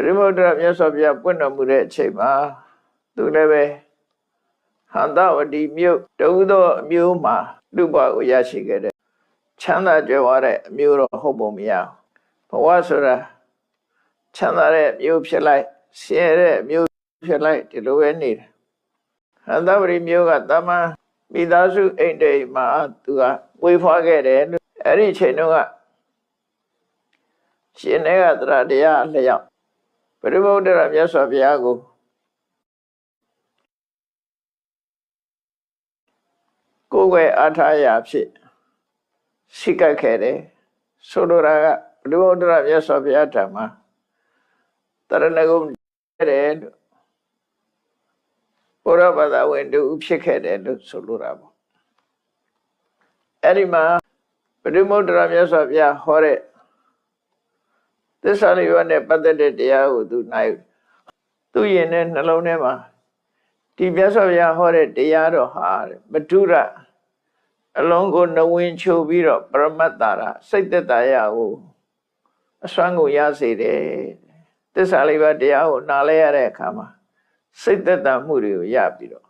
ရိမုဒ္ဒရာမြတ်စွာဘုရားပွင့်တော်မူတဲ့အချိန်မှာသူလည်းပဲဟန္တဝတီမြို့တဦးသောအမျိုးမှာလူ့ဘဝကိုရရှိခဲ့တဲ့ချမ်းသာကြွယ်ဝတဲ့အမျိုးတော့ဟုတ်ပုံမရဘူးဘဝဆိုတာချမ်းသာတဲ့အမျိုးဖြစ်လိုက်ဆင်းရဲတဲ့အမျိုးဖြစ်လိုက်ဒီလိုပဲနေတယ်ဟန္တဝတီမြို့ကတမန်မိသားစုအိမ်တိမ်မှာသူကဝေဖွားခဲ့တယ်အဲ့ဒီအချိန်တုန်းကရှင်နေကသရတရားအလျောက်ပရိမုဒ္ဒရာမြတ်စွာဘုရားကိုကိုယ်ွယ်အားထားရာဖြစ်ရှိကပ်ခဲ့တယ်ဆိုလိုတာကပရိမုဒ္ဒရာမြတ်စွာဘုရားထံမှာတရဏဂုံတဲ့လို့ဘုရားဘာသာဝင်တူဖြစ်ခဲ့တယ်လို့ဆိုလိုတာပေါ့အဲ့ဒီမှာပရိမုဒ္ဒရာမြတ်စွာဘုရားဟောတဲ့သစ္စာလေးပါးနဲ့ပတ်သက်တဲ့တရားကိုသူနိုင်သူ့ရင်နဲ့နှလုံးထဲမှာဒီမြတ်စွာဘုရားဟောတဲ့တရားတော်ဟာမတုရအလုံးကိုနဝင်ချိုပြီးတော့ပရမတ္တရာစိတ်သက်သာရကိုအစွမ်းကိုရစေတယ်သစ္စာလေးပါးတရားကိုနားလဲရတဲ့အခါမှာစိတ်သက်သာမှုတွေကိုရပြီးတော့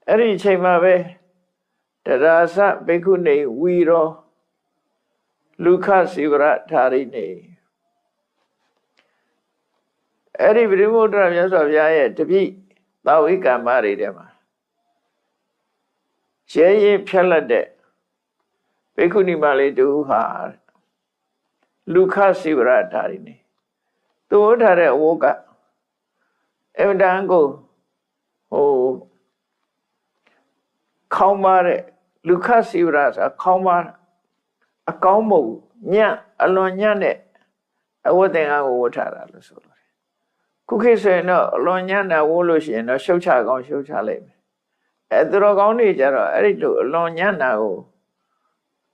အဲ့ဒီအချိန်မှာပဲတရာစဘိက္ခုနေဝီရောလူခစီဝရဓာရိနေအဲ့ဒီပရိမုဒ္ဒရာမြတ်စွာဘုရားရဲ့တပိသာဝိကမ္မတွေထဲမှာရဲရင်ဖြတ်လက်တဲ့ဘိက္ခုနီမလေးတူဟာလူခစီဝရဓာရိနေသူဝတ်ထားတဲ့အဝတ်ကအင်တန်ကိုခေါင်းပါတဲ့လူခစီဝရဆိုခေါင်းပါအကောင်းမဟုတ်ညံ့အလွန်ညံ့တဲ့အဝတ်သင်္ကန်းကိုဝတ်ထားတာလို့ဆိုလို့ခုခေတ်ဆိုရင်တော့အလွန်ညံ့တာဝတ်လို့ရှိရင်တော့ရှုပ်ချကောင်းရှုပ်ချလိုက်မယ်သူတော်ကောင်းတွေကြတော့အဲ့ဒီလိုအလွန်ညံ့တာကို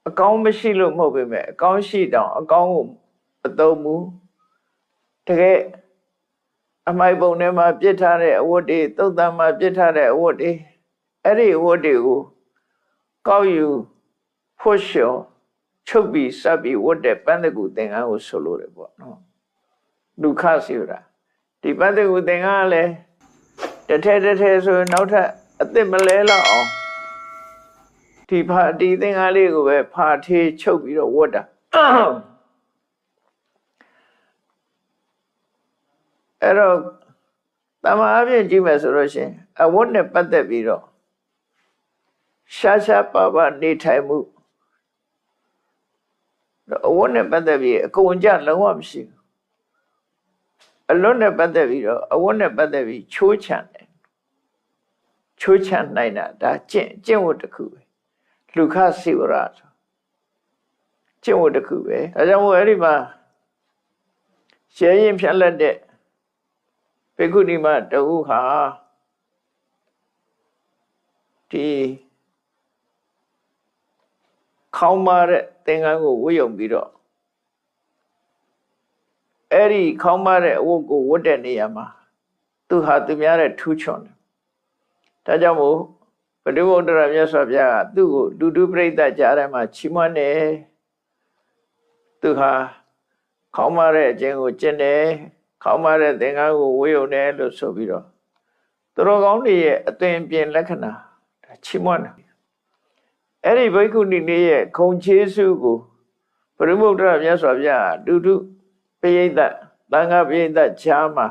အကောင်းမရှိလို့မဟုတ်ပေမဲ့အကောင်းရှိတောင်အကောင်းကိုမသုံးဘူးတကယ်အမိုက်ပုံထဲမှာပြစ်ထားတဲ့အဝတ်တွေသုတ်တန်မှာပြစ်ထားတဲ့အဝတ်တွေအဲ့ဒီအဝတ်တွေကိုကောက်ယူဖို့ရှောချုပ်ပြီးစပ်ပြီးဝတ်တဲ့ပန်းတကူသင်္ကန်းကိုဆိုလို့တယ်ပေါ့နော်ဒုက္ခစီရဒီပန်းတကူသင်္ကန်းကလည်းတစ်ထဲဆိုနောက်ထပ်အစ်စ်မလဲလောက်အောင်ဒီသင်္ကန်းလေးကိုပဲဖာထေးချုပ်ပြီးတော့ဝတ်တာအဲ့တော့တမန်အပြင်ကြည့်မယ်ဆိုလို့ရှိရင်အဝတ်နဲ့ပတ်သက်ပြီးတော့ရှားပါနေထိုင်မှုအဝတ်နဲ့ပတ်သက်ပြီးအကုန်ကြလုံးဝမရှိဘူးအလွတ်နဲ့ပတ်သက်ပြီးတော့အဝတ်နဲ့ပတ်သက်ပြီးချိုးချံတယ်ချိုးချံနိုင်တာဒါကျင့်ဝတ်တစ်ခုပဲလူခစီဝရဆိုကျင့်ဝတ်တစ်ခုပဲဒါကြောင့်မို့အဲ့ဒီမှာရှဲရင်ဖြတ်လက်တဲ့ဘိက္ခုနီမတူဟာဒီခေါင်းမာတဲ့သင်္ကန်းကိုဝတ်ယုံပြီးတော့အဲ့ဒီခေါင်းမာတဲ့အဝတ်ကိုဝတ်တဲ့နေရာမှာသူဟာသူများတဲ့ထူးချွန်တယ်ဒါကြောင့်မို့ပရိမုဒ္ဒရာမြတ်စွာဘုရားကသူ့ကိုလူတုပရိသတ်ကြားထဲမှာချီးမွမ်းတယ်သူဟာခေါင်းမာတဲ့အခြင်းကိုကျင့်တယ်ခေါင်းမာတဲ့သင်္ကန်းကိုဝတ်ယုံတယ်လို့ဆိုပြီးတော့သူတော်ကောင်းတွေရဲ့အသွင်ပြင်လက္ခဏာချီးမွမ်းတယ်အဲ့ဒီဘိက္ခုနီလေးရဲ့ခုံချေးစုကိုပရိမုဒ္ဒရာမြတ်စွာဘုရားတူတူပရိသတ်သံဃာပရိသတ်ကြားမှာ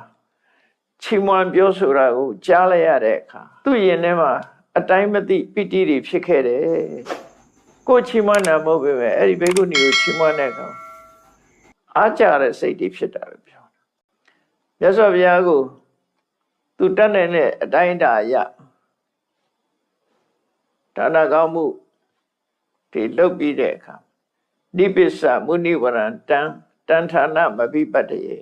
ချီးမွမ်းပြောဆိုတာကိုကြားလိုက်ရတဲ့အခါသူ့ရင်ထဲမှာအတိုင်းမသိပိဋိတွေဖြစ်ခဲ့တယ်ကိုချီးမွမ်းတာမဟုတ်ပေမဲ့အဲ့ဒီဘိက္ခုနီကိုချီးမွမ်းတဲ့အခါအားကြတဲ့စိတ်တွေဖြစ်တာပဲပြောမြတ်စွာဘုရားကိုသူတတ်နိုင်တဲ့အတိုင်းအတာအရဒါနကောင်းမှုဒီလုပ်ပြီးတဲ့အခါနိပစ္စမုနိဝရံတန်ဌာနမပိပတ္တယေ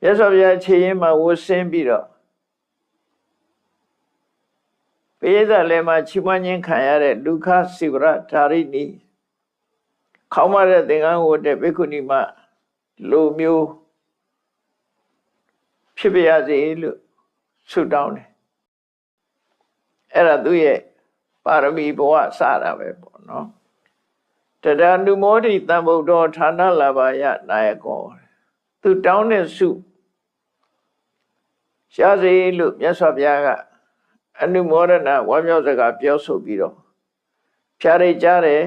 မြတ်စွာဘုရားခြေရင်းမှာဝတ်ဆင်းပြီးတော့ပိယဇလည်းမှာချီးမွမ်းခြင်းခံရတဲ့ဒုက္ခစီဝရဓာရိနီခေါင်းမတဲ့သင်္ကန်းဝတ်တဲ့ဘိက္ခုနီမလိုမျိုးဖြစ်ပါရစေလို့ဆုတောင်းတယ်အဲ့ဒါသူ့ရဲ့ပါရမီဘဝစတာပဲပေါ့နော်တဒနုမောဒိတံဗုဒ္ဓဌာနလာဘာယနာယကော သူတောင်းတဲ့စုရှားစေလို့မြတ်စွာဘုရားကအနုမောဒနာဝါမြောက်စကားပြောဆိုပြီးတော့ဖြာရိတ်ကြတယ်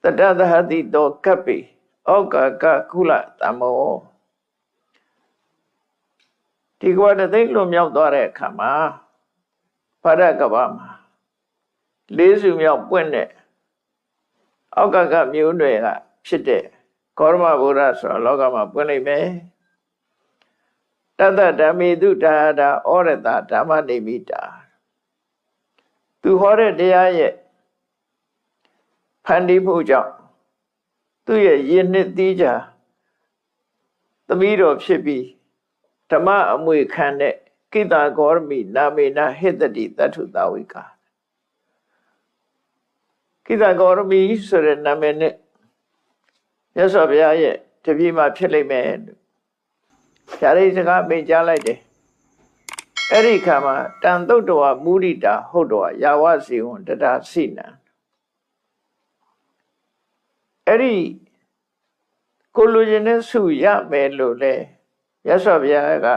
တတသဟတိတောကပ္ပိဩကာကကုလတမောဒီကွာတသိန်းလွန်မြောက်သွားတဲ့အခါမှာဖရကဘာမှာလေးစုမြောက်ပွင့်တဲ့ဩကာကမျိုးနွယ်ကဖြစ်တဲ့ကောရမဗုဒ္ဓဆိုလောကမှာပွင့်နိုင်မယ်တတဓမ္မေတုတာဒါဩရတဓမ္မနိမိတာသူဟောတဲ့တရားရဲ့ဖန်တီးမှုကြောင့်သူ့ရဲ့ရည်နှစ်သီးကြသမီးတော်ဖြစ်ပြီးဓမ္မအမွေခံတဲ့ကိတ္တဂေါရမိနာမေနဟိတတိတထုတဝိကာကိတ္တဂေါရမိဆိုတဲ့နာမည်နဲ့မြတ်စွာဘုရားရဲ့တပည့်မှာဖြစ်လိမ့်မယ်လို့ဖြာရိတ်စကားမိန့်ကြားလိုက်တယ်အဲ့ဒီခါမှာတန်တုတ်တော်မူရိတာဟုတ်တော်ယာဝစီဝံတတာစိနံအဲ့ဒီကိုလူချင်းနဲ့ဆုရမယ်လို့လေမြတ်စွာဘုရားက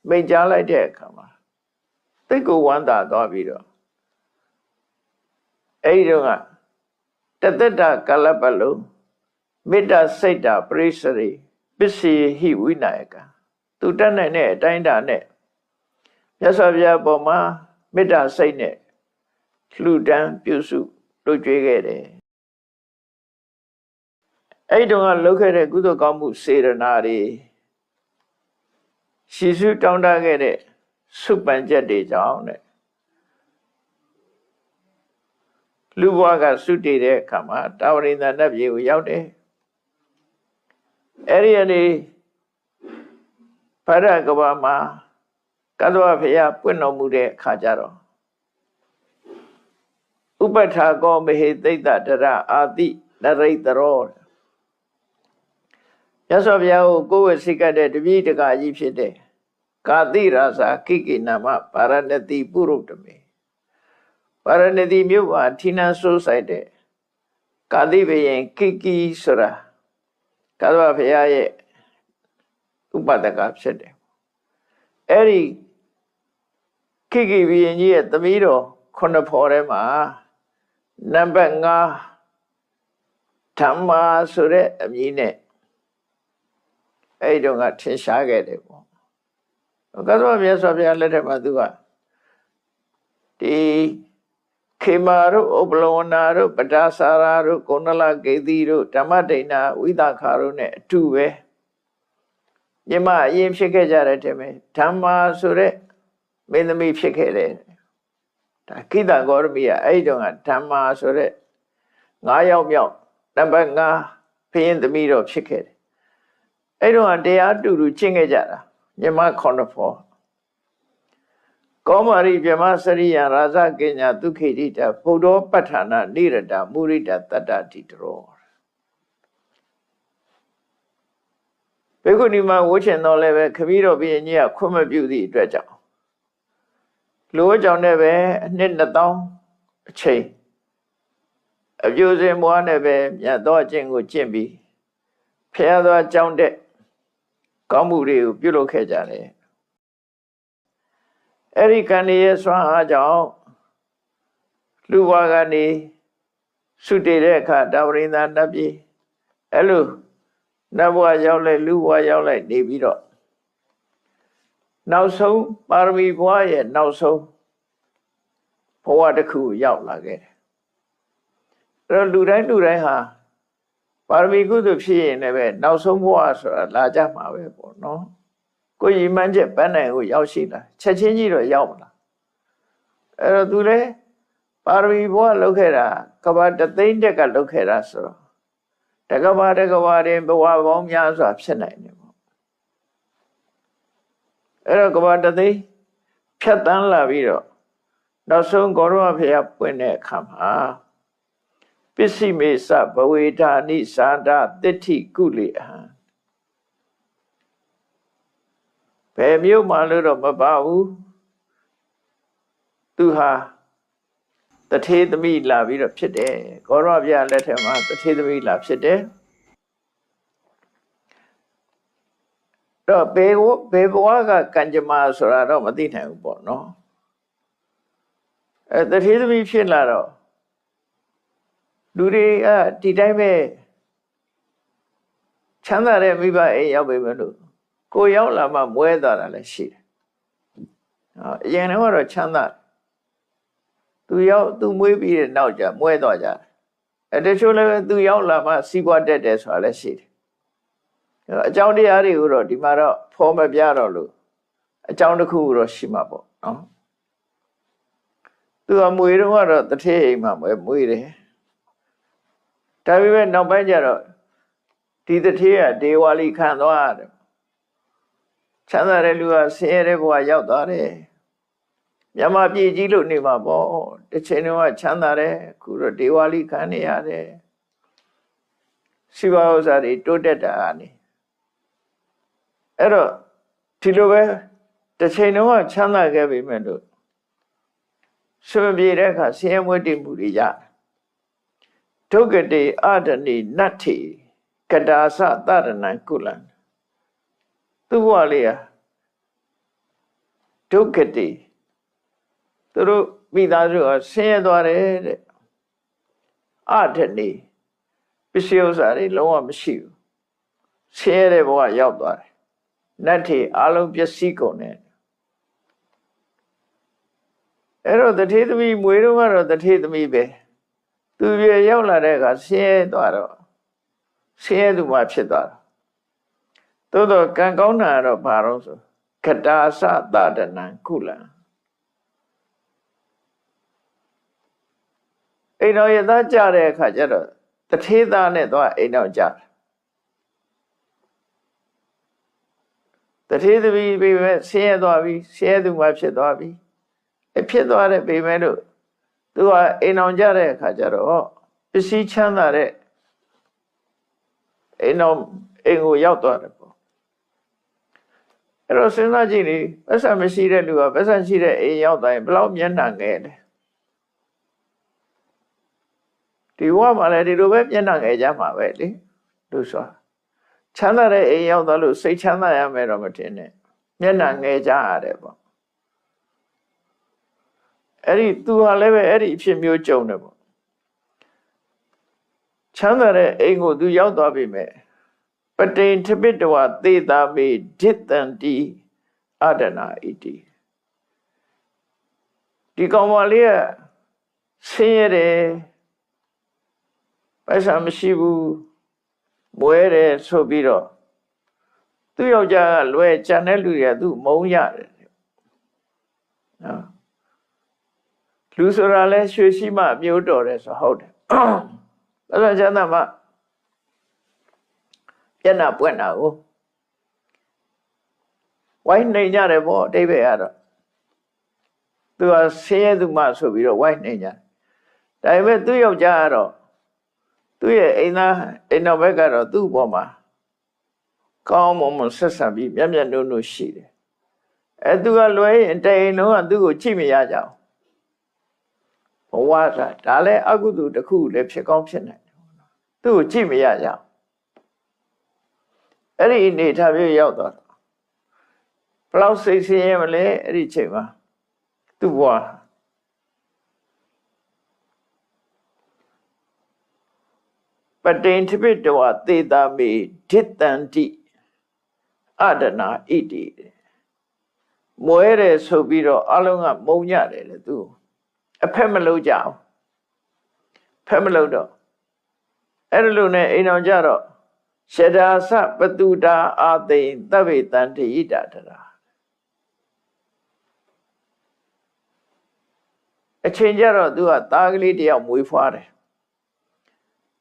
မိန့်ကြားလိုက်တဲ့အခါမှာသိတ်ကိုဝမ်းသာသွားပြီးတော့အဲ့ဒီတော့ကတသက်တာကလပလုံးမေတ္တာစိတ်တာပရိစ္ဆေပစ္စည်းဟိဝိနာယကသူတတ်နိုင်တဲ့အတိုင်းတာနဲ့မြတ်စွာဘုရားပေါ်မှာမေတ္တာစိတ်နဲ့လှူဒန်းပြုစုလုပ်ကြွေးခဲ့တယ်အဲ့တုန်းကလုပ်ခဲ့တဲ့ကုသိုလ်ကောင်းမှုစေရနာတွေရှိစုတောင်းတခဲ့တဲ့စုပန်ချက်တွေကြောင့်နဲ့လူဘဝကစုတည်တဲ့အခါမှာတာဝရိန္ဒနတ်ပြည်ကိုရောက်တယ်အဲ့ဒီအနေဖရကဘာမှာကတ္တဝဘုရားပွင့်တော်မူတဲ့အခါကျတော့ဥပထာကောမဟေသိတ္တတရအာတိနရိတရောရသော်ဘုရားကိုကိုယ်ဝစိတ်ကတဲ့တပည့်တကာကြီးဖြစ်တဲ့ကာတိရာဇာကိကိနာမပါရဏတိပုရုတမေပါရဏတိမြို့မှာဌိနန်းဆိုးဆိုင်တဲ့ကာတိဘယင်ကိကိဆိုတာကတ္တဝဘုရားရဲ့ဥပဒကဖြစ်တယ်အဲ့ဒီကိကိဘယင်ကြီးရဲ့သမီးတော်ခုနှစ်ဖော်ထဲမှာနံပါတ်5ဓမ္မာဆိုတဲ့အမည်နဲ့အဲ့ဒီတော့ကထင်ရှားခဲ့တယ်ပေါ့ကတ္တဝမြတ်စွာဘုရားလက်ထက်မှာသူကဒီခေမာတို့ဥပလဝနာတို့ပဒါစာရာတို့ကုဏလကေတိတို့ဓမ္မဒိဏဝိသခါတို့နဲ့အတူပဲညီမအရင်ဖြစ်ခဲ့ကြတဲ့တည်းပဲဓမ္မာဆိုတဲ့မင်းသမီးဖြစ်ခဲ့တယ်ဒါကိတ္တဂေါရမိကအဲ့ဒီတော့ကဓမ္မာဆိုတဲ့9ယောက်မြောက်နံပါတ်5ဘုရင်သမီးတော်ဖြစ်ခဲ့တယ်အဲ့တော့တရားတူတူကျင့်ခဲ့ကြတာညီမ9ဖော်ကောမာရိဗြဟ္မစရိယရာဇကေညာဒုက္ခိတိတဗုဒ္ဓောပဋ္ဌာနာနိရတမုရိတတတ္တတိတရောဘေကုဏီမှာဝှချင်တော့လည်းပဲခမည်းတော်ဘုရင်ကြီးကခွင့်မပြုသည့်အတွက်ကြောင့်လိုကြောင့်လည်းပဲအနှစ်2000အချိန်အပြုစင်ဘွားနဲ့ပဲမြတ်သောအကျင့်ကိုကျင့်ပြီးဖျားသောကြောင့်တဲ့ကောင်းမှုတွေကိုပြုလုပ်ခဲ့ကြတယ်အဲ့ဒီကံရဲ့ဆွမ်းအားကြောင့်လူဘဝကနေစုတည်တဲ့အခါတာဝရိန္ဒနတ်ပြည်အဲ့လိုနတ်ဘဝရောက်လိုက်လူဘဝရောက်လိုက်နေပြီးတော့နောက်ဆုံးပါရမီဘဝရဲ့နောက်ဆုံးဘဝတစ်ခုရောက်လာခဲ့တယ်အဲ့တော့လူတိုင်းဟာပါရမီကုသိုလ်ဖြစ်ရင်လည်းပဲနောက်ဆုံးဘဝဆိုတာလာကြမှာပဲပေါ့နော်ကိုယ်ရည်မှန်းချက်ပန်းနိုင်ကိုရောက်ရှိလာချက်ချင်းကြီးတော့ရောက်မလားအဲ့တော့သူလည်းပါရမီဘဝလုပ်ခဲ့တာကဘာတသိန်းတက်ကလုပ်ခဲ့တာဆိုတော့တကဘာတင်ဘဝပေါင်းများစွာဖြစ်နိုင်တယ်ပေါ့အဲ့တော့ကဘာတသိန်းဖြတ်တန်းလာပြီးတော့နောက်ဆုံးဂေါရမဘုရားပွင့်တဲ့အခါမှာပစ္စည်းမေသဘဝေဓာနိသာဒသစ္ထိကုလေအဟံဘယ်မြို့မှလို့တော့မပါဘူးသူဟာတထေးသမီးလာပြီးတော့ဖြစ်တယ်ဂေါရမဘုရားလက်ထက်မှာတထေးသမီးလာဖြစ်တယ် တော့ဘေဘဝကကံကြမ္မာဆိုတာတော့မသိနိုင်ဘူးပေါ့နော်တထေးသမီးဖြစ်လာတော့လူတွေကဒီတိုင်းပဲချမ်းသာတဲ့မိဘအိမ်ရောက်ပြီမလို့ကိုရောက်လာမှမွဲသွားတာလည်းရှိတယ်အရင်ကတော့ချမ်းသာသူမွေးပြီးတဲ့နောက်ကျမွဲသွားကြတယ်တချို့လည်းသူရောက်လာမှစီးပွားတက်တယ်ဆိုတာလည်းရှိတယ်အကြောင်းတရားတွေကိုတော့ဒီမှာတော့ဖော်မပြတော့လို့အကြောင်းတစ်ခုတော့ရှိမှာပေါ့နော်သူကမွေတော့ကတော့တထေးအိမ်မှာမွေတယ်ဒါပေမဲ့နောက်ပိုင်းကျတော့ဒီတထေးကဒေဝါလီခံသွားတယ်ချမ်းသာတဲ့လူကဆင်းရဲတဲ့ဘဝရောက်သွားတယ်မြန်မာပြည်ကြီးလို့နေမှာပေါ့တစ်ချိန်တော့ချမ်းသာတယ်အခုတော့ဒေဝါလီခံနေရတယ်စီဝါဥစ္စာတွေတိုးတက်တာကနေအဲ့တော့ဒီလိုပဲတစ်ချိန်တော့ချမ်းသာခဲ့ပြီမဲ့လို့ဆွေပြေတဲ့အခါဆင်းရဲမွဲတေမှုတွေရဒုက္ကတိအဒနိနတ္ထိကတာသတရဏံကုလံသူ့ဘဝလေးဟာဒုက္ကတိသူတို့မိသားစုကဆင်းရဲသွားတယ်တဲ့အဒနိပစ္စည်းဥစ္စာတွေလုံးဝမရှိဘူးဆင်းရဲတဲ့ဘဝရောက်သွားတယ်နတ္ထိအလုံးပျက်စီးကုန်တယ်အဲ့တော့တထေးသမီးမွေတော့ကတော့တထေးသမီးပဲသူပြေရောက်လာတဲ့အခါဆင်းရဲသွားတော့ဆင်းရဲသူမှဖြစ်သွားတော့သို့တော့ကံကောင်းတာတော့ဘာလို့ဆိုကတာသတဒနံကုလံအိမ်တော်ရသားကြတဲ့အခါကျတော့တထေးသားနဲ့သွားအိမ်တော်ကြတယ်တထေးသမီးပဲဆင်းရဲသွားပြီဆင်းရဲသူမှဖြစ်သွားပြီဖြစ်သွားတဲ့ပေမဲ့လို့သူကအိမ်အောင်ကြတဲ့အခါကျတော့ပစ္စည်းချမ်းသာတဲ့အိမ်ကိုရောက်သွားတယ်ပေါ့အဲ့တော့စဉ်းစားကြည့်လေပတ်စံမရှိတဲ့လူကပတ်စံရှိတဲ့အိမ်ရောက်သွားရင်ဘယ်လောက်မျက်နှာငယ်လဲဒီဘဝမှာလည်းဒီလိုပဲမျက်နှာငယ်ကြမှာပဲလေလူဆိုချမ်းသာတဲ့အိမ်ရောက်သွားလို့စိတ်ချမ်းသာရမယ်တော့မထင်နဲ့မျက်နှာငယ်ကြရတယ်ပေါ့အဲ့ဒီသူဟာလည်းပဲအဲ့ဒီအဖြစ်မျိုးကြုံတယ်ပေါ့ချမ်းသာတဲ့အိမ်ကိုသူရောက်သွားပြီမဲ့ပတိန်ထပိတဝသေတာမေဒိတန္တိအဒနာဣတိဒီကောင်မလေးကဆင်းရဲတယ်ပိုက်ဆံမရှိဘူးမွဲတယ်ဆိုပြီးတော့သူ့ယောက်ျားကလွယ်ကြံတဲ့လူတွေကသူ့မုန်းရတယ်နော်လူဆိုတာလဲရွှေရှိမှမျိုးတော်တယ်ဆိုဟုတ်တယ်အဲ့ဒါကျမ်းသာမှာမျက်နှာပွင့်တာကိုဝိုင်းနေကြတယ်ပေါ့အတိပ္ပယ်ကတော့သူကဆင်းရဲသူမှဆိုပြီးတော့ဝိုင်းနေကြတယ်ဒါပေမဲ့သူ့ယောက်ျားကတော့သူ့ရဲ့အိမ်တော်ဘက်ကတော့သူ့ဘောမှာကောင်းမွန်ဆက်ဆံပြီးမျက်မျက်နှုံနှုံရှိတယ်အဲသူကလွယ်ရင်တိမ်လုံးကသူ့ကိုကြည့်မရကြဘူးဘဝဒါလည်းအကုသိုလ်တစ်ခုလည်းဖြစ်ကောင်းဖြစ်နိုင်တယ်သူ့ကိုကြည့်မရကြဘူးအဲ့ဒီအနေထားမျိုးရောက်သွားတော့ဘလောက်စိတ်ဆင်းရဲမလဲအဲ့ဒီချိန်မှာသူ့ဘဝပတိန်ထပိတဝသေတာမေဒိတန္တိအဒနာဣတိမွဲတယ်ဆိုပြီးတော့အလုံးကမုံညတယ်လေသူအဖက်မလို့ကြအောင်ဖက်မလို့တော့အဲ့လိုနဲ့အိမ်အောင်ကြတော့ရှဒါသပတုတာအာသိန်သဗ္ဗေတန္တိဣတတရာအချိန်ကြတော့သူကသားကလေးတယောက်မွေးဖွားတယ်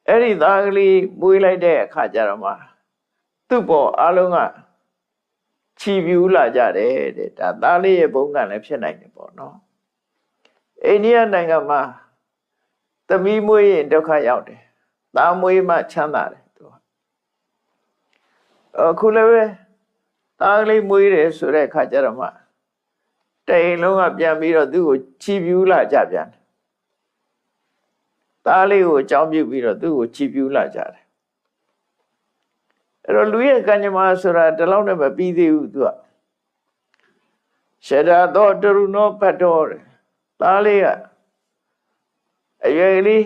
အဲ့ဒီသားကလေးမွေးလိုက်တဲ့အခါကျတော့မှသူ့ပေါ်အလုံးကချီပြူးလာကြတယ်တဲ့ဒါသားလေးရဲ့ဘုံကလည်းဖြစ်နိုင်တယ်ပေါ့နော်အိန္ဒိယနိုင်ငံမှာသမီးမွေးရင်ဒုက္ခရောက်တယ်သားမွေးမှချမ်းသာတယ်သူအခုလည်းပဲသားကလေးမွေးတယ်ဆိုတဲ့အခါကျတော့မှတိမ်လုံးကပြန်ပြီးတော့သူ့ကိုချီပြူးလာကြပြန်တယ်သားလေးကိုအကြောင်းပြုပြီးတော့သူ့ကိုချီပြူးလာကြတယ် အဲ့တော့လူရဲ့ကံကြမ္မာဆိုတာဒီလောက်နဲ့မပြီးသေးဘူးသူကရှရာတော့တရုနောဖတ်တော်သားလေးကအရွယ်ကလေး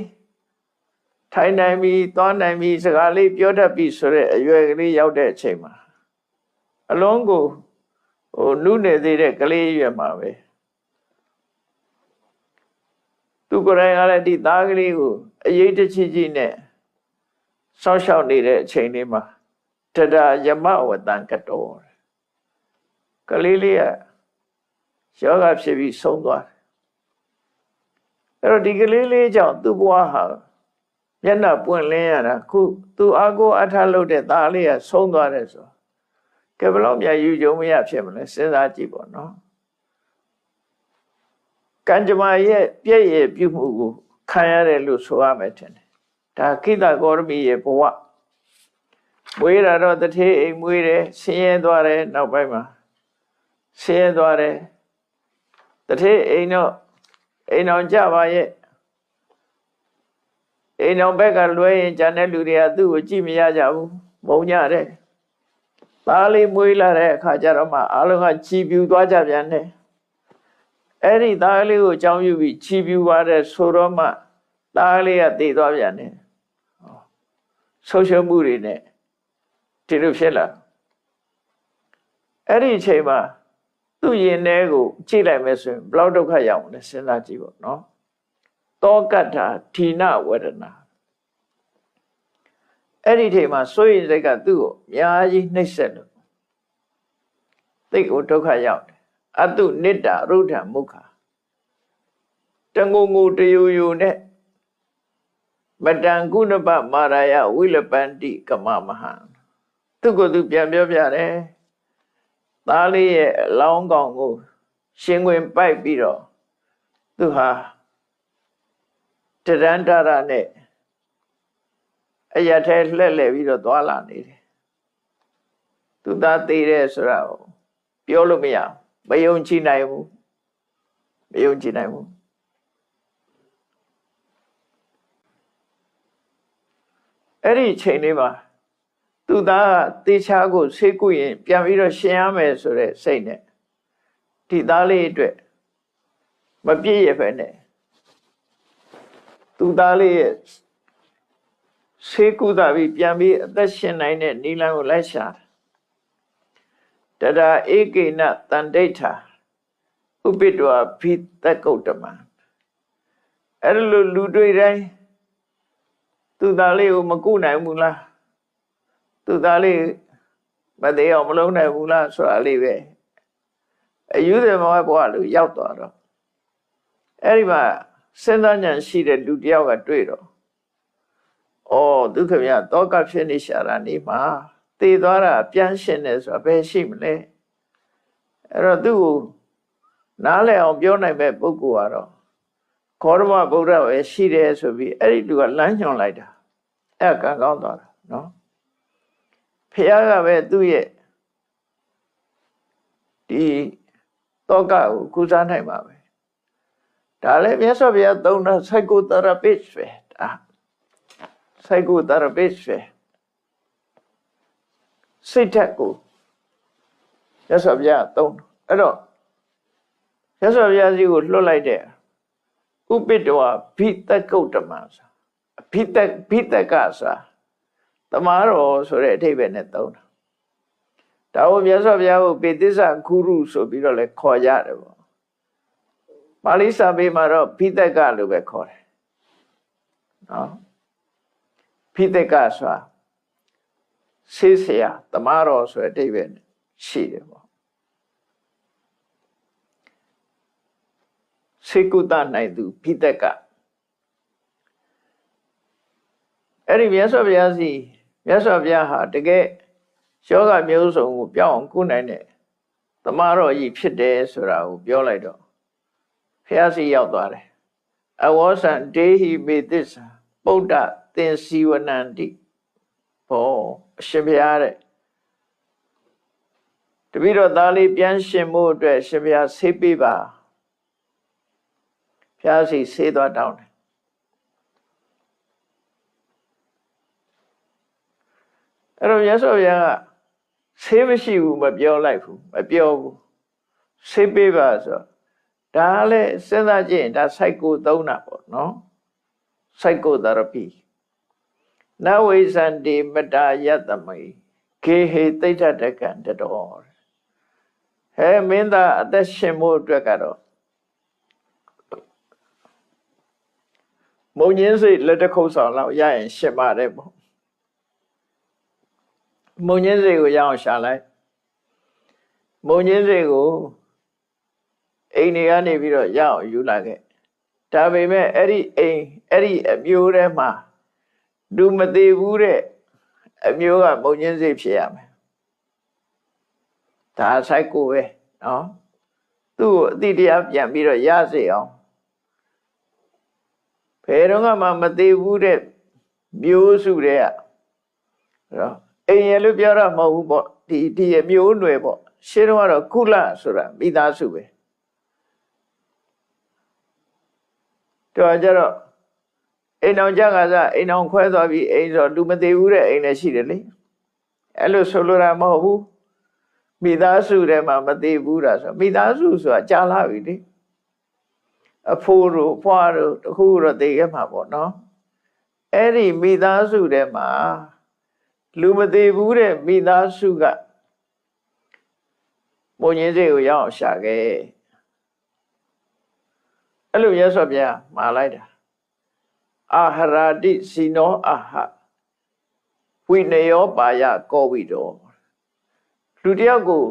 ထိုင်နိုင်ပြီသွားနိုင်ပြီစကားလေးပြောတတ်ပြီဆိုတဲ့အရွယ်ကလေးရောက်တဲ့အချိန်မှာအလုံးကိုနုနေသေးတဲ့ကလေးရွယ်မှာပဲသူကိုယ်တိုင်ကလည်းဒီသားကလေးကိုအရေးတကြီးကြီးနဲ့စောင့်ရှောက်နေတဲ့အချိန်လေးမှာတဒါယမဝတံကတော်ကလေးလေးကယောဂဖြစ်ပြီးဆုံးသွားတယ်အဲ့တော့ဒီကလေးလေးကြောင့်သူ့ဘဝဟာမျက်နှာပွင့်လင်းရတာခုသူအာကိုအထားလုပ်တဲ့သားလေးကဆုံးသွားတယ်ဆိုကဲဘလို့မြတ်ယူကြုံမရဖြစ်မလဲစဉ်းစားကြည့်ပေါ့နော်ကံကြမ္မာရဲ့ပြည့်ရဲ့ပြုမှုကိုခံရတယ်လို့ဆိုရမယ်ထင်တယ်ဒါခိတဂေါရမီရဲ့ဘဝမွေးတာတော့တထေးအိမ်မွေးတယ်ဆင်းရဲသွားတယ်နောက်ပိုင်းမှာဆင်းရဲသွားတယ်တထေးအိမ်တော့အိမ်အောင်ကြပါရဲ့အိမ်အောင်ဘက်ကလွဲရင်ကျန်တဲ့လူတွေကသူ့ကိုကြည့်မရကြဘူးမုံကြတယ်သားလေးမွေးလာတဲ့အခါကျတော့မှအားလုံးကချီပြူသွားကြပြန်တယ်အဲ့ဒီသားလေးကိုအကြောင်းပြုပြီးချီပြူသွားတဲ့ဆိုတော့မှသားလေးကတည်သွားပြန်တယ်ဆုံးရှုံးမှုတွေနဲ့ဒီလိုဖြစ်လာအဲ့ဒီအချိန်မှာသူ့ရင်ထဲကိုကြည့်လိုက်မယ်ဆိုရင်ဘလောက်ဒုက္ခရောက်လဲစဉ်းစားကြည့်ပေါ့နော်တောကတ္ထာဌိနဝရဏအဲ့ဒီချိန်မှာစိုးရိမ်စိတ်ကသူ့ကိုအများကြီးနှိပ်စက်လို့သိကိုဒုက္ခရောက်တယ်အတုနိတ္တရုဒ္ဓမုခတငုံငူတယူယူနဲ့မတံကုဏပမာရယဝိလပန္တိကမမဟံသူကိုသူပြန်ပြောပြတယ်သားလေးရဲ့အလောင်းကောင်ကိုရှင်ခွင်ပိုက်ပြီးတော့သူဟာတရန္တရနဲ့အရထဲလှည့်လှည့်ပြီးတော့သွားလာနေတယ်သူသားသေးတယ်ဆိုတာကိုပြောလို့မရမယုံကြည်နိုင်ဘူးမယုံကြည်နိုင်ဘူးအဲ့ဒီအချိန်လေးမှာသူသားတေချာကိုဆေးကုရင်ပြန်ပြီးတော့ရှင်ရမယ်ဆိုတဲ့စိတ်နဲ့ဒီသားလေးအတွက်မပြည့်ရပဲနဲ့သူသားလေးရဲ့ဆေးကုသပြီးပြန်ပြီးအသက်ရှင်နိုင်တဲ့နိလန်းကိုလိုက်ရှာတဒါဧကေနတန္ဒိဋ္ဌာဥပိတ္တဝဘိတကုတ္တမအဲ့လိုလူတွေတိုင်းသူသားလေးကိုမကုနိုင်ဘူးလားသူသားလေးမသေးအောင်မလုံးနိုင်ဘူးလားဆိုတာလေးပဲအယူတယ်မောဘဝလို့ရောက်သွားတော့အဲ့ဒီမှာစဉ်းစားဉာဏ်ရှိတဲ့လူတယောက်ကတွေ့တော့ဩဒုက္ခမြတ်တောကဖြစ်နေရှာတာနေမှာသေသွားတာပြန်ရှင်တယ်ဆိုတာဘယ်ရှိမလဲအဲ့တော့သူ့ကိုနားလည်အောင်ပြောနိုင်မဲ့ပုဂ္ဂိုလ်ကတော့ခောရမဗုဒ္ဓပဲရှိတယ်ဆိုပြီးအဲ့ဒီလူကလမ်းညွှန်လိုက်တာအဲ့ကံကောင်းသွားတာနော်ဖះကပဲသူ့ရဲ့ဒီတောကကိုကုစားနိုင်ပါပဲဒါလည်းမြတ်စွာဘုရားသုံးတာ psychotherapist ပဲဒါ psychotherapist ပဲစိတ်ဓာတ်ကိုမြတ်စွာဘုရားသုံးအဲ့တော့မြတ်စွာဘုရားကြီးကိုလွှတ်လိုက်တဲ့ဥပိတ္တဝဘိတကုတ္တမဆိုဘိတကဆိုတမားတော်ဆိုတဲ့အဓိပ္ပာယ်နဲ့သုံးတာဒါကိုမြတ်စွာဘုရားကိုပေသစ္စာဂုရုဆိုပြီးတော့လည်းခေါ်ကြတယ်ပေါ့ပါဠိစာပေမှာတော့ဘိတကလို့ပဲခေါ်တယ်နော်ဘိတကဆိုတာဆေးဆရာတမားတော်ဆိုတဲ့အဓိပ္ပာယ်နဲ့ရှိတယ်ပေါ့စေကုသနိုင်သူဘိတကအဲ့ဒီမြတ်စွာဘုရားစီမြတ်စွာဘုရားဟာတကယ်ယောဂမျိုးစုံကိုပြောင်းအောင်ကုနိုင်တဲ့တမားတော်ကြီးဖြစ်တယ်ဆိုတာကိုပြောလိုက်တော့ဘုရားစီရောက်သွားတယ်အဝေါစံဒေဟိမေသစ္စာပုဒ္ဒသင်္စီဝနန္တိဘောအရှင်ဘုရားတဲ့တပည့်တော်သားလေးပြန်ရှင်မှုအတွက်ရှင်ဘုရားဆေးပေးပါဘုရားစီဆေးသွားတောင်းတယ် အဲ့တော့မြတ်စွာဘုရားကဆေးမရှိဘူးမပြောလိုက်ဘူးမပြောဘူးဆေးပေးပါဆိုဒါလည်းစဉ်းစားကြည့်ရင်ဒါ psycho သုံးတာပေါ့နော် psychotherapy နဝိဇန္တိမတာယတမိခေဟေသိဋ္ဌတကံတတော်ဟဲမင်းသားအသက်ရှင်ဖို့အတွက်ကတော့မုံညင်းစိတ်လက်တစ်ခုပ်ဆောင်လောက်ရရင်ရှင်ပါတယ်ပေါ့မုံညင်းစိတ်ကိုရအောင်ရှာလိုက်မုံညင်းစိတ်ကိုအိမ်တွေကနေပြီးတော့ရအောင်ယူလာခဲ့ဒါပေမဲ့အဲ့ဒီအိမ်အဲ့ဒီအမျိုးထဲမှာလူမသေးဘူးတဲ့အမျိုးကမုံညင်းစိတ်ဖြစ်ရမယ်ဒါဆိုင်ကိုပဲနော်သူ့ကိုအတိတရားပြန်ပြီးတော့ရစေအောင်ဘယ်တော့မှမသေးဘူးတဲ့မျိုးစုတွေကနော်အိမ်ရလို့ပြောတာမဟုတ်ဘူးပေါ့ဒီအမျိုးနွယ်ပေါ့ရှင်းတော့ကတော့ကုလဆိုတာမိသားစုပဲတော့ကြတော့အိမ်အောင်ကြကစားအိမ်အောင်ခွဲသွားပြီးအိမ်ဆိုလူမသေးဘူးတဲ့အိမ်လည်းရှိတယ်လေအဲ့လိုဆိုလိုတာမဟုတ်ဘူးမိသားစုထဲမှာမသေးဘူးတာဆိုမိသားစုဆိုတာကြာလာပြီလေအဖိုးတို့ဖွားတို့တခုတော့သိခဲ့မှာပေါ့နော်အဲ့ဒီမိသားစုထဲမှာလူမသေးဘူးတဲ့မိသားစုကမုံညင်းစိတ်ကိုရအောင်ရှာခဲ့အဲ့လိုရသော်ဗျာမှာလိုက်တာအာဟရာတိစီနောအာဟဝိနယောပါယကောဝိတောလူတယောက်ကို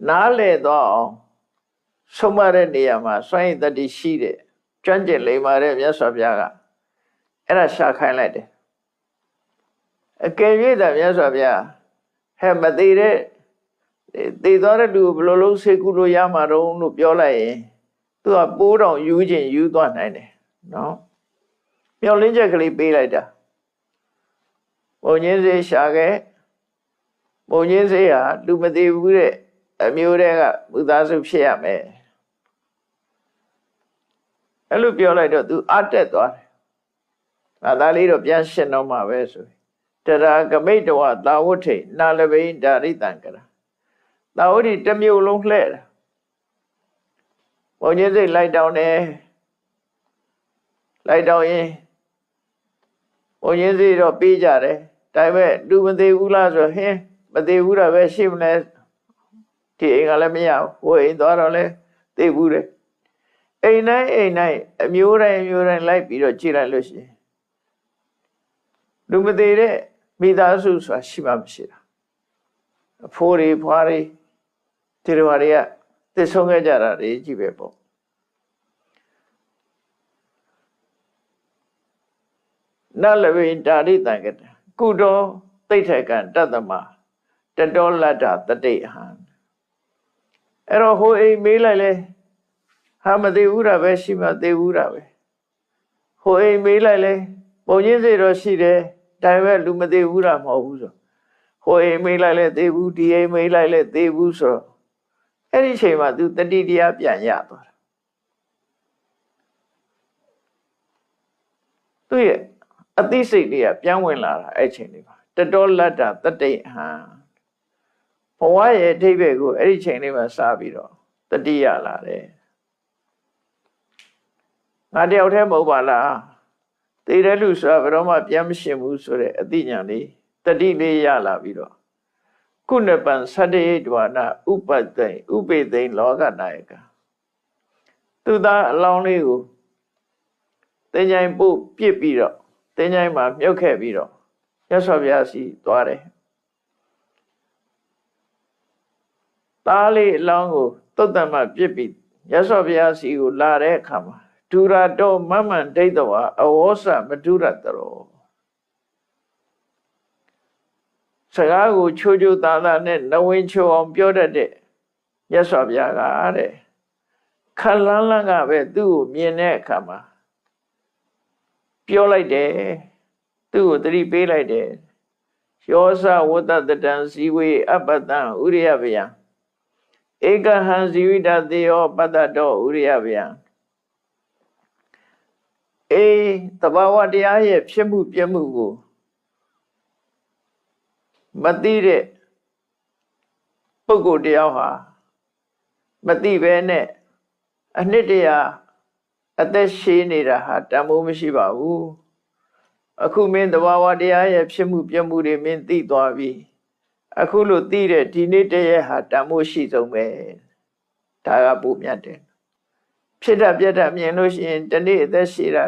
နားလေတော့အောင်ဆုံးမတဲ့နေရာမှာစွန့်ရည်တတိရှိတဲ့ကျွမ်းကျင်လိမ္မာတဲ့မြတ်စွာဘုရားကအဲ့ဒါရှာခိုင်းလိုက်တယ်အကယ်၍သာမြတ်စွာဘုရားဟဲ့မသေးတဲ့သေသွားတဲ့လူကိုဘယ်လိုလုပ်ဆေးကုလို့ရမှာတော့လို့ပြောလိုက်ရင်သူကပိုးတော်ယူခြင်းယူသွားနိုင်တယ်နော်မျောလင်းချက်ကလေးပေးလိုက်တာဘုံချင်းစေးရှာခဲ့ဘုံချင်းစေးဟာလူမသေးဘူးတဲ့အမျိုးတွေကမူသားစုဖြစ်ရမယ်အဲ့လိုပြောလိုက်တော့သူအတက်သွားတယ်ငါသားလေးတော့ပြန်ရှင်းတော့မှာပဲဆိုတရာကမိတ်တဝသာဝဋ္ဌိနာလဘိဒါရိတံကရာသာဝဋ္ဌိတစ်မျိုးလုံးလှဲ့တာဘုံချင်းစိတ်လိုက်တောင်းတယ်လိုက်တောင်းရင်ဘုံချင်းစိတ်တော့ပေးကြတယ်ဒါပေမဲ့လူမသေးဘူးလားဆိုဟင်းမသေးဘူးတာပဲရှိမလဲဒီအိမ်ကလည်းမရဘူးဟိုအိမ်သွားတော့လဲသိဘူးတယ်အိမ်တိုင်းအမျိုးတိုင်းလိုက်ပြီးတော့ကြည့်လိုက်လို့ရှိရင်လူမသေးတဲ့မိသားစုဆိုတာရှိမှမရှိတာအဖိုးတွေဖွားတွေဒီလိုဟာတွေကသစ္ဆုံးခဲ့ကြတာတွေကြည့်ပဲပေါ့နလဝိတာရိတံကတကုတောသိဋ္ဌကံတတ္တမတတောလတ္တတတိဟံအဲ့တော့ဟိုအိမ်မေးလိုက်လေဟာမသေးဘူးတာပဲရှိမှသေးဘူးတာပဲဟိုအိမ်မေးလိုက်လေပုံချင်းစိတ်တော့ရှိတယ်ဒါပေမဲ့လူမသေးဘူးတာမဟုတ်ဘူးဆိုဟိုအိမ်မေးလိုက်လေသေးဘူးဒီအိမ်မေးလိုက်လေသေးဘူးဆိုတော့အဲ့ဒီအချိန်မှာသူတတိတရားပြန်ရသွားတာသူရဲ့အသိစိတ်တွေကပြန်ဝင်လာတာအဲ့ချိန်လေးမှာတတောလတ္တတတိဟံဘဝရဲ့အဓိပ္ပာယ်ကိုအဲ့ဒီချိန်လေးမှာစပြီးတော့တတိယလာတယ်ငါတယောက်တည်းမဟုတ်ပါလားသိတဲ့လူဆိုတာဘယ်တော့မှပြန်မရှင်ဘူးဆိုတဲ့အသိဉာဏ်လေးတတိလေးရလာပြီးတော့ကုဏပံသတ္တေဒဝနာဥပသိဥပေသိလောကနာယကသူသားအလောင်းလေးကိုတင်ញိုင်ပို့ပြစ်ပြီးတော့တင်ញိုင်မှာမြုပ်ခဲ့ပြီးတော့ရသော်ဗျာစီသွားတယ်သားလေးအလောင်းကိုသုတ်တံမှာပြစ်ပြီးရသော်ဗျာစီကိုလာတဲ့အခါမှာဒူရတောမမန်ဒိဋ္ဌဝအဝေါစမဒုရတရောစကားကိုချိုးချိုးသားသားနဲ့နဝင်ချိုအောင်ပြောတတ်တဲ့ရသော်ဗျာကတဲ့ခလန်းလန်းကပဲသူ့ကိုမြင်တဲ့အခါမှာပြောလိုက်တယ်သူ့ကိုသတိပေးလိုက်တယ်ယောသဝတ္တတံဇီဝေအပတံဥရိယဗယံဧကဟံဇီဝိတတေယောပတ္တတောဥရိယဗယံတဘာဝတရားရဲ့ဖြစ်မှုပြမှုကို မသိတဲ့ပုဂ္ဂိုလ်တယောက်ဟာမသိဘဲနဲ့အနှစ်တရာအသက်ရှည်နေတာဟာတန်ဖိုးမရှိပါဘူးအခုမင်းသဘာဝတရားရဲ့ဖြစ်မှုပြမှုတွေမင်းသိသွားပြီအခုလို့သိတဲ့ဒီနေ့တည်းရဲ့ဟာတန်ဖိုးရှိဆုံးပဲဒါကပိုမြတ်တယ်ဖြစ်တာပြတ်တာမြင်လို့ရှိရင်တနေ့အသက်ရှည်တာ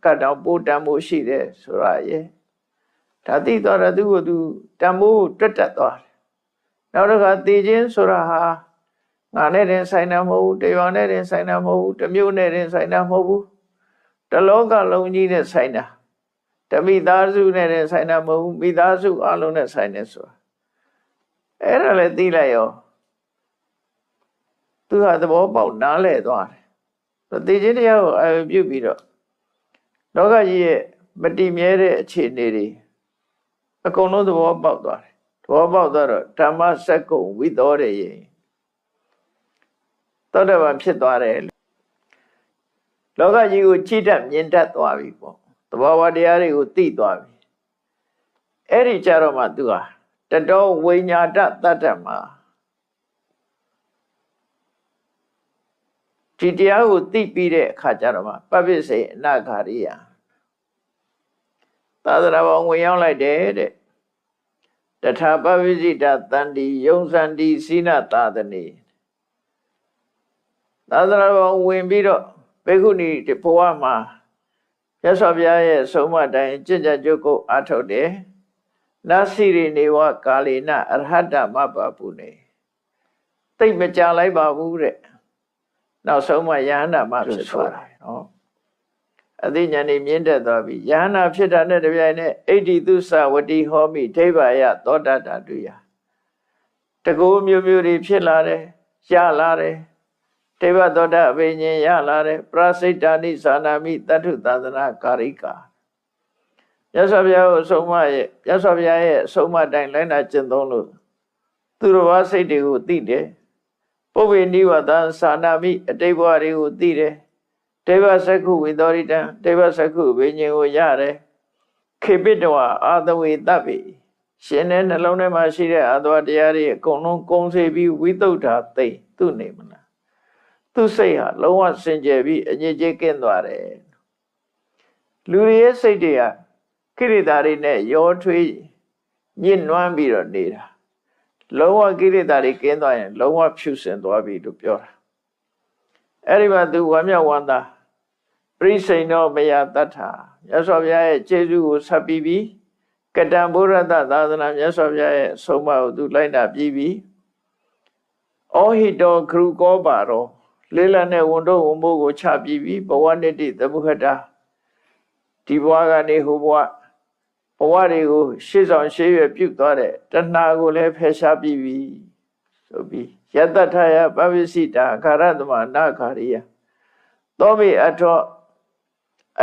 ကတော့ပိုတန်ဖိုးရှိတယ်ဆိုတာရဲ့ဒါသိသွားတာသူ့ကိုသူတန်ဖိုးတွတ်တက်သွားတယ်နောက်တစ်ခါသိခြင်းဆိုတာဟာငါနဲ့တင်ဆိုင်တာမဟုတ်ဘူးတရွာနဲ့တင်ဆိုင်တာမဟုတ်ဘူးတစ်မြို့နဲ့တင်ဆိုင်တာမဟုတ်ဘူးတလောကလုံးကြီးနဲ့ဆိုင်တာတမိသားစုနဲ့တင်ဆိုင်တာမဟုတ်ဘူးမိသားစုအလုံးနဲ့ဆိုင်တယ်ဆိုတာအဲ့ဒါလည်းသိလိုက်ရောသူဟာသဘောပေါက်နားလည်သွားတယ်သိခြင်းတရားကိုအယုပြုပြီးတော့လောကကြီးရဲ့မတည်မြဲတဲ့အခြေအနေတွေအကုန်လုံးသဘောပေါက်သွားတယ်သဘောပေါက်သွားတော့ဓမ္မစက္ကုံဝိသောရယေသောတပန်ဖြစ်သွားတယ်လောကကြီးကိုကြည့်တတ်မြင်တတ်သွားပြီပေါ့သဘောဝတရားတွေကိုသိသွားပြီအဲ့ဒီကြတော့မှသူဟာတတောဝိညာတတတ္တမှာဒီတရားကိုသိပြီးတဲ့အခါကျတော့မှပပ္ပိစေအနာဂါရိယသာသနာပေါင်းဝင်ရောက်လိုက်တယ်တဲ့တထာပဝိဇိတတန္တိယုံစန္တိစိနသာသနေသာသနာပေါင်းဝင်ပြီးတော့ဘေကုဏီဘဝမှာမြတ်စွာဘုရားရဲ့ဆုံးမတိုင်းကျင့်ကြံကြုတ်ကိုအားထုတ်တယ်နသိရိနေဝကာလေနအရဟတမပပုနေသိမကြလိုက်ပါဘူးတဲ့နောက်ဆုံးမှယဟန္တာမဖြစ်သွားတယ်နော်အသိဉာဏ်นี่မြင့်တက်သွားပြီယဟန္တာဖြစ်တာနဲ့တပြိုင်နက်ဣတိသုစဝတိဟောမိဒိဗ္ဗယသောတတတုယတကူမျိုးမျိုးတွေဖြစ်လာတယ်ရလာတယ်ဒိဗ္ဗသောတအဘိညာဉ်ရလာတယ်ပရစိတ္တနိသာနာမိတတ္ထုသာသနာကာရိကာမြတ်စွာဘုရားကိုအဆုံးမရဲ့မြတ်စွာဘုရားရဲ့အဆုံးမတိုင်းလိုက်နာကျင့်သုံးလို့သူတော်ဘာစိတ်တွေကိုသိတယ်ပုဗ္ဗေနိဝတ္တသာနာမိအတိတ်ဘဝတွေကိုသိတယ်ဒေဝစက္ခုဝိသောရိတံဒေဝစက္ခုဝိညာဉ်ကိုရတယ်ခေပိတဝအာသဝေတ္ပိရှင်တဲ့နှလုံးထဲမှာရှိတဲ့အာသဝတရားတွေအကုန်လုံးကုံစေပြီးဝိသုဒ္ဓသိသူနေမလားသူစိတ်ဟာလုံးဝစင်ကြယ်ပြီးအငြိကျေးကင်းသွားတယ်လူရဲ့စိတ်တွေကကိရိတာတွေနဲ့ရောထွေးညှဉ်းနွမ်းပြီးတော့နေတာလုံးဝကိရိတာတွေကင်းသွားရင်လုံးဝဖြူစင်သွားပြီလို့ပြောတာအဲ့ဒီမှာသူဝမ်းမြောက်ဝမ်းသာပရိစိန်တော်မယတ္ထာမြတ်စွာဘုရားရဲ့ကျေးဇူးကိုဆက်ပြီးပြီကတံဘုရတသာသနာမြတ်စွာဘုရားရဲ့ဆုံးမကိုသူလိုက်နာပြီးပြီဩဟိတောခရုကောပါရောလေးလနဲ့ဝန်တို့ဝန်မိုးကိုချပြီးပြီဘဝနိတိသမုခတာဒီဘဝကနေဟိုဘဝတွေကိုရှေ့ဆောင်ရှေ့ရွယ်ပြုသွားတဲ့တဏှာကိုလည်းဖယ်ရှားပြီးပြီဆိုပြီးယတ္တထယပဝိစိတာခရတမနာခာရိယသောမိအထော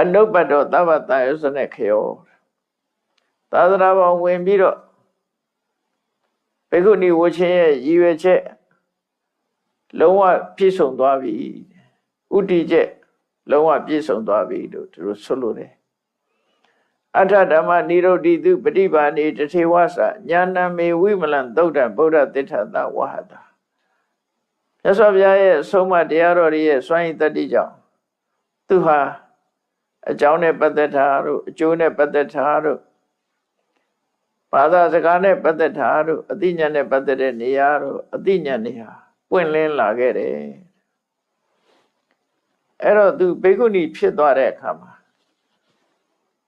အနုပ္ပတောသဗ္ဗတယုစနေခေယောသာသနာပေါင်းဝင်ပြီးတော့ဘေကုဏီဝချင်းရဲ့ရည်ရွယ်ချက်လုံးဝပြည့်စုံသွားပြီဥတည်ချက်လုံးဝပြည့်စုံသွားပြီလို့သူတို့ဆိုလို့တယ်အထဓမ္မနိရောဓိတုပฏิပါဏိတထေဝသညာဏမေဝိမလံသုတ်တံဗုဒ္ဓသစ္ဆတဝဟတာမြတ်စွာဘုရားရဲ့အဆုံးအမတရားတော်ရဲ့စွမ်းရည်တတ္တိကြောင့်သူဟာအကြောင်းနဲ့ပတ်သက်တာတို့အကျိုးနဲ့ပတ်သက်တာတို့ဘာသာစကားနဲ့ပတ်သက်တာတို့အသိဉာဏ်နဲ့ပတ်သက်တဲ့နေရာတို့အသိဉာဏ်တွေဟာပွင့်လင်းလာခဲ့တယ်အဲ့တော့သူဘေကုဏီဖြစ်သွားတဲ့အခါမှာ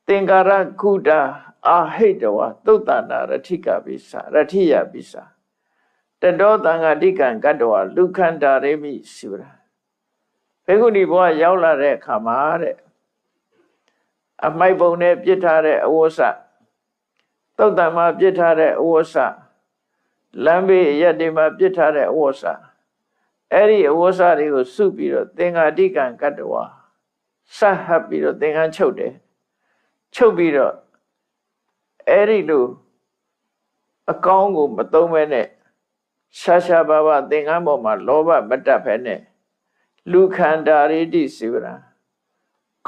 သင်္ကာရကုဒအာဟိတဝသုတ္တနာရထိကပိစာရထိယပိစာတတောတံဃာတိကံကတ္တဝလူခန္တာရေမိစီဝရဘေကုဏီဘဝရောက်လာတဲ့အခါမှာတဲ့အမိုက်ပုံနဲ့ပြစ်ထားတဲ့အဝဆသုတ်တံမှာပြစ်ထားတဲ့အဝဆလမ်းဘေးရက်တွေမှာပြစ်ထားတဲ့အဝဆအဲ့ဒီအဝဆတွေကိုစုပြီးတော့သင်္ဃာတိကံကတ္တဝဆတ်ဟပ်ပြီးတော့သင်္ကန်းချုပ်တယ်ချုပ်ပြီးတော့အဲ့ဒီလိုအကောင်းကိုမသုံးဘဲနဲ့ရှာရှာပါပါသင်္ကန်းပေါ်မှာလောဘမတက်ဖဲနဲ့လူခန္ဓာရိတိစီဝရ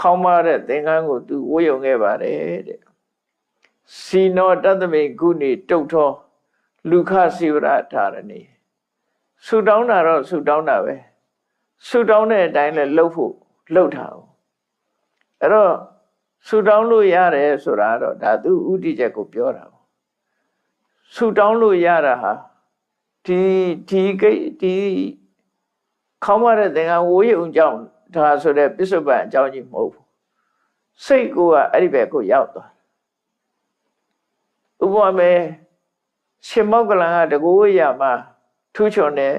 ခေါင်းမတဲ့သင်္ကန်းကိုသူဝှေ့ယုံခဲ့ပါတယ်တဲ့စီနောတတ္တမေကုဏီတုတ်ထော လူခစီဝရထာရဏီဆူတောင်းတာတော့ဆူတောင်းတာပဲဆူတောင်းတဲ့အတိုင်းလည်းလှုပ်ဖို့လှုပ်တာအဲ့တော့ဆူတောင်းလို့ရတယ်ဆိုတာတော့ဒါသူဥတီချက်ကိုပြောတာဆူတောင်းလို့ရတာဟာဒီခေါင်းမတဲ့သင်္ကန်းဝိုးရုံကြောင့်ဒါဆိုတဲ့ပစ္စုပန်အကြောင်းကြီးမဟုတ်ဘူးစိတ်ကိုအဲ့ဒီဘက်ကိုရောက်သွားဥပမာရှင်မောက္ကလံကတကူဝိရမှာထူးချွန်တယ်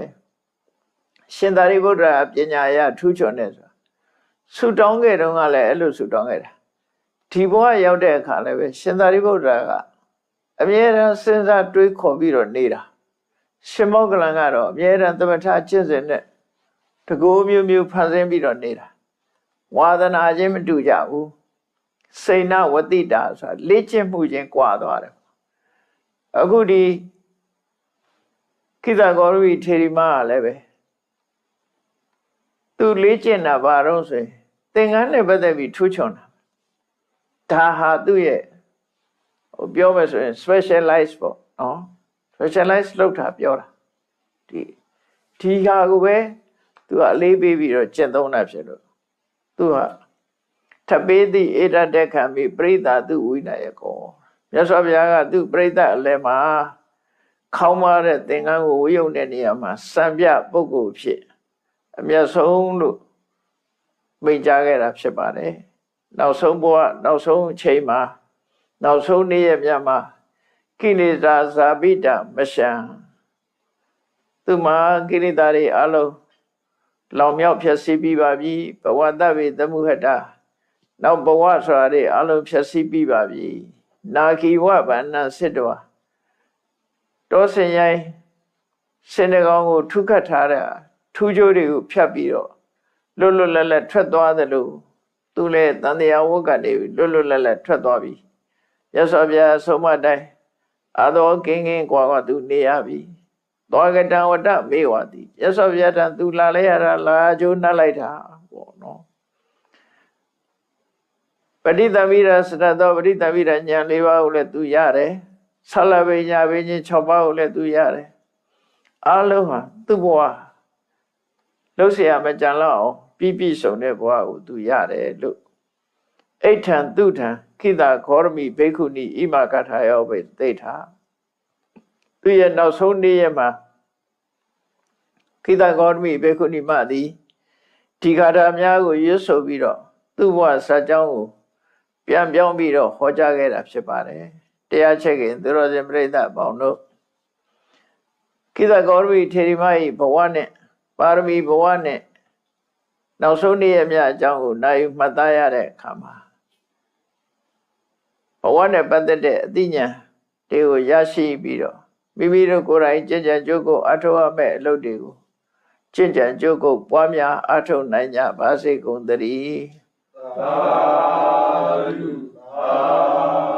ရှင်သာရိပုတ္တရာပညာရထူးချွန်တယ်ဆိုတာဆူတောင်းခဲ့တုန်းကလည်းအဲ့လိုဆူတောင်းခဲ့တာဒီဘဝရောက်တဲ့အခါလည်းပဲရှင်သာရိပုတ္တရာကအမြဲတမ်းစဉ်းစားတွေးခေါ်ပြီးတော့နေတာရှင်မောက္ကလံကတော့အမြဲတမ်းသမထကျင့်စဉ်နဲ့တကူမျိုးဖန်ဆင်းပြီးတော့နေတာဝါဒနာချင်းမတူကြဘူးစိဏဝတိတာဆိုတာလေ့ကျင့်မှုချင်းကွာသွားတယ်အခုဒီကိသဂေါရဝီထေရီမကလည်းပဲသူလေ့ကျင့်တာဘာတော့ဆိုရင်သင်္ကန်းနဲ့ပတ်သက်ပြီးထူးချွန်တာဒါဟာသူ့ရဲ့ပြောမယ်ဆိုရင် specialize ပေါ့နော် specialize လုပ်တာပြောတာဒီဟာကိုပဲသူကအလေးပေးပြီးတော့ကျင့်သုံးတာဖြစ်လို့သူကထပေးသည့်ဧတတက်ခံပြီးပရိသတ်သူဝိနယကောမြတ်စွာဘုရားကသူပရိသတ်အလယ်မှာခေါင်းမတဲ့သင်္ကန်းကိုဝိယုံတဲ့နေရာမှာစံပြပုဂ္ဂိုလ်ဖြစ်အမျက်ဆုံးလို့မိန့်ကြားခဲ့တာဖြစ်ပါတယ်နောက်ဆုံးဘဝနောက်ဆုံးအချိန်မှာနောက်ဆုံးနေ့ရက်မြတ်မှာကိလေသာဇာပိတမရှံသူမှာကိလေသာတွေအလုံးလောင်မြောက်ဖြစ်စီပြီးပါပြီဘဝတ္တဝေသမုဟတနောက်ဘဝဆိုတာတွေအလုံးဖြစ်စီပြီးပါပြီနာခီဝဗန္နစစ်တော်တောစင်ရိုင်းစင်တကောင်ကိုထုခတ်ထားတဲ့ထူးကြိုးတွေကိုဖြတ်ပြီးတော့လွတ်လွတ်လပ်လပ်ထွက်သွားတယ်လို့သူလည်းတန်တရားဝတ်ကနေလွတ်လွတ်လပ်လပ်ထွက်သွားပြီရသော်ဗျာဆုံးမတိုင်းအာသောကင်းကွာသူနေရပြီသောကတံဝတ္တမေဝတိရသော်ဗျာတံသူလာလဲရတာလာကြိုးနှက်လိုက်တာပေါ့နော်ပဋိသမိရစရတောပဋိသမိရညာ၄ပါးကိုလည်းသူရတယ်ဆလဗေညာဝိညာဉ်6ပါးကိုလည်းသူရတယ်အလုံးဟာသူ့ဘဝလှုပ်เสียမကြံလောက်အောင်ပြည့်စုံတဲ့ဘဝကိုသူရတယ်လို့အိဋ္ဌံသူထံခိတခောရမိဘိက္ခုနီဣမကထာယောပိသိဋ္ဌာသူရဲ့နောက်ဆုံးနေ့ရက်မှာခိတခောရမိဘိက္ခုနီမသည်ဒီဂါထာများကိုရွတ်ဆိုပြီးတော့သူ့ဘဝစัจကြောင်းကိုပြန်ပြောင်းပြီးတော့ဟောကြားခဲ့တာဖြစ်ပါတယ်တရားချက်ခင်သူတော်စင်ပြိဿပေါင်းတို့ကိသဂေါရဝီထေရီမ၏ဘဝနဲ့ပါရမီဘဝနဲ့နောက်ဆုံးနေ့ရက်မြတ်အကြောင်းကိုနိုင်မှတ်သားရတဲ့အခါမှာဘဝနဲ့ပတ်သက်တဲ့အသိဉာဏ်တွေကိုရရှိပြီးတော့မိမိတို့ကိုယ်တိုင်ကြင်ကြံကြိုးကိုအထောက်အမဲ့အလုပ်တွေကိုကြင်ကြံကြိုးကိုပွားများအထောက်နိုင်ကြပါစေကုန်သတည်းသာဓုသာ